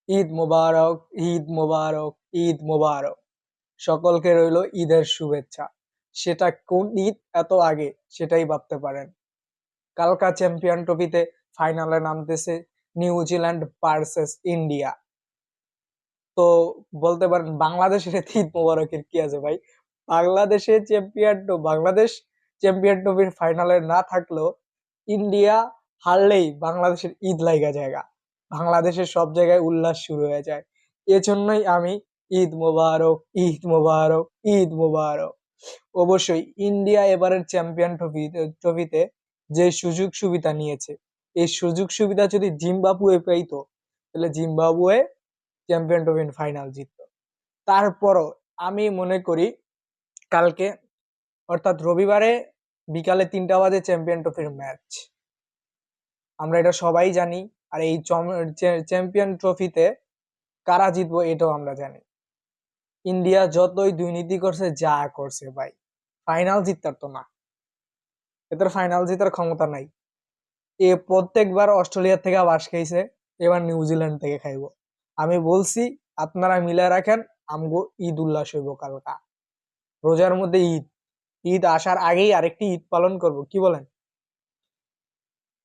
ঈদ মোবারক, ঈদ মোবারক, ঈদ মোবারক। সকলকে রইল ঈদের শুভেচ্ছা। সেটা কোন ঈদ এত আগে সেটাই ভাবতে পারেন। কালকা চ্যাম্পিয়ন ট্রফিতে ফাইনালে নামতেছে নিউজিল্যান্ড ভার্সেস ইন্ডিয়া। তো বলতে পারেন বাংলাদেশের এতে ঈদ মোবারকের কি আছে ভাই? বাংলাদেশ চ্যাম্পিয়ন ট্রফির ফাইনালে না থাকলেও ইন্ডিয়া হারলেই বাংলাদেশের ঈদ লাইগা জায়গা, বাংলাদেশের সব জায়গায় উল্লাস শুরু হয়ে যায়। এজন্যই আমি ঈদ মোবারক, ঈদ মোবারক, ঈদ মোবারক। অবশ্যই ইন্ডিয়া এবারের চ্যাম্পিয়ন ট্রফিতে যে সুযোগ সুবিধা নিয়েছে, এই সুযোগ সুবিধা যদি জিম্বাবুয়ে পেইতো তাহলে জিম্বাবুয়ে চ্যাম্পিয়ন ট্রফির ফাইনাল জিততো। তারপরও আমি মনে করি কালকে অর্থাৎ রবিবারে বিকালে 3টা বাজে চ্যাম্পিয়ন ট্রফির ম্যাচ, আমরা এটা সবাই জানি। আর এই চ্যাম্পিয়ন ট্রফিতে কারা জিতবো এটাও আমরা জানি। ইন্ডিয়া যতই দুর্নীতি করছে যা করছে ভাই, ফাইনাল জিততার তো না, এদের ফাইনাল জিতার ক্ষমতা নাই। এ প্রত্যেকবার অস্ট্রেলিয়া থেকে বাস খাইছে, এবার নিউজিল্যান্ড থেকে খাইবো। আমি বলছি আপনারা মিলে রাখেন, আমগো ঈদ উল্লাস হইব কালকা। রোজার মধ্যে ঈদ, ঈদ আসার আগেই আরেকটি ঈদ পালন করব, কি বলেন?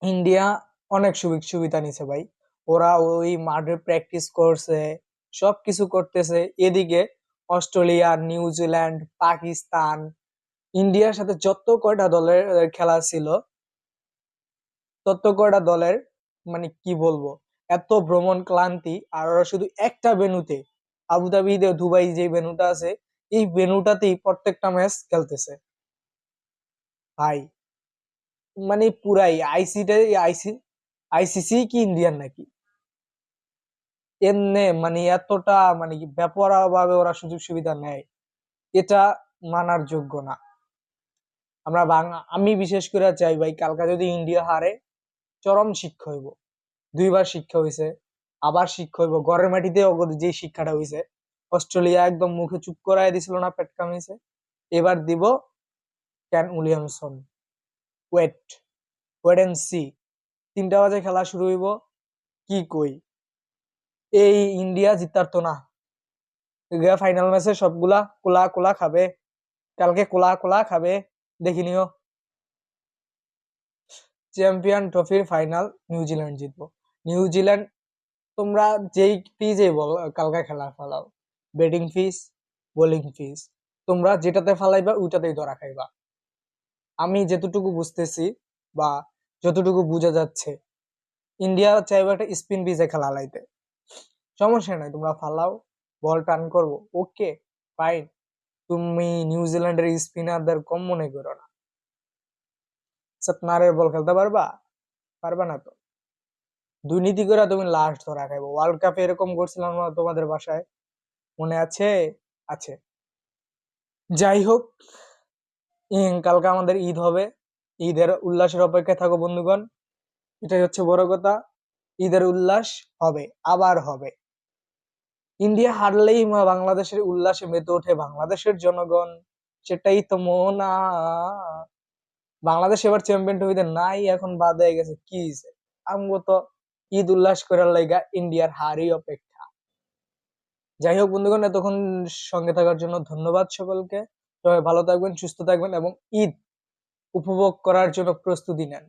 ইন্ডিয়া অনেক সুযোগ সুবিধা নিছে ভাই। ওরা ওই মাঠে প্র্যাকটিস করছে, সবকিছু করতেছে। এদিকে অস্ট্রেলিয়া, নিউজিল্যান্ড, পাকিস্তান, ইন্ডিয়ার সাথে যত কয়টা দলের খেলা ছিল, তত কয়টা দলের মানে কি বলবো, এত ভ্রমণ ক্লান্তি। আর ওরা শুধু একটা ভেন্যুতে, আবুধাবি, দুবাই যে ভেন্যুটা আছে, এই ভেন্যুটাতেই প্রত্যেকটা ম্যাচ খেলতেছে ভাই। মানে পুরাই আইসিসি কি ইন্ডিয়ান নাকি? এমনে মানে এতটা মানে কি বেপরোয়া ভাবে ওরা সুযোগ সুবিধা নেয়, এটা মানার যোগ্য না। আমি বিশেষ করে চাই ভাই কালকা যদি ইন্ডিয়া হারে, চরম শিক্ষা হইব। দুইবার শিক্ষা হইছে, আবার শিক্ষা হইব ঘরের মাটিতে। যে শিক্ষাটা হইছে, অস্ট্রেলিয়া একদম মুখে চুপ করাই দিছিল না, পেট কামিয়েছে। এবার দিব Kane Williamson. Wait wait and see. 3টা বাজে খেলা শুরু হইব। কি কই, এই ইন্ডিয়া জিতার তো না। ফাইনাল ম্যাচে সবগুলা কোলা কোলা খাবে, কালকে কোলা কোলা খাবে, দেখি নিও। চ্যাম্পিয়ন ট্রফির ফাইনাল নিউজিল্যান্ড জিতবো। নিউজিল্যান্ড, তোমরা যেই পিজে বল কালকা খেলা ফালাও, ব্যাটিং ফিস, বোলিং ফিস, তোমরা যেটাতে ফালাইবা ওইটাতেই ধরা খাইবা। আমি যেতটুকু বুঝতেছি বা যতটুকু বোঝা যাচ্ছে, ইন্ডিয়া চাইবে একটা স্পিন পিচে খেলা লাইতে। সমস্যা নাই, তোমরা ফালাও, বল টার্ন করবো, ওকে ফাইন। তুমি নিউজিল্যান্ডের স্পিনারদের কম মনে করো না। সাতনারের বল খেলতে পারবা? পারবা না তো। দুর্নীতি করে তুমি লাস্ট ধরা খাইবো। ওয়ার্ল্ড কাপে এরকম করছিলাম না তোমাদের বাসায়, মনে আছে? আছে। যাই হোক, কালকে আমাদের ঈদ হবে, ঈদের উল্লাসের অপেক্ষায় থাকো বন্ধুগণ। এটাই হচ্ছে বড় কথা, ঈদের উল্লাস হবে, আবার হবে। ইন্ডিয়া হারলেই বাংলাদেশের উল্লাসে মেতে ওঠে বাংলাদেশের জনগণ, সেটাই তো মোনা। বাংলাদেশ এবার চ্যাম্পিয়ন ট্রফিতে নাই, এখন বাদ হয়ে গেছে, কি হয়েছে? আমগো তো ঈদ উল্লাস করার লাইগা ইন্ডিয়ার হারই অপেক্ষা। যাই হোক বন্ধুগণ, এতক্ষণ সঙ্গে থাকার জন্য ধন্যবাদ সকলকে। সবাই ভালো থাকবেন, সুস্থ থাকবেন এবং ঈদ উপভোগ করার জন্য প্রস্তুতি নেন।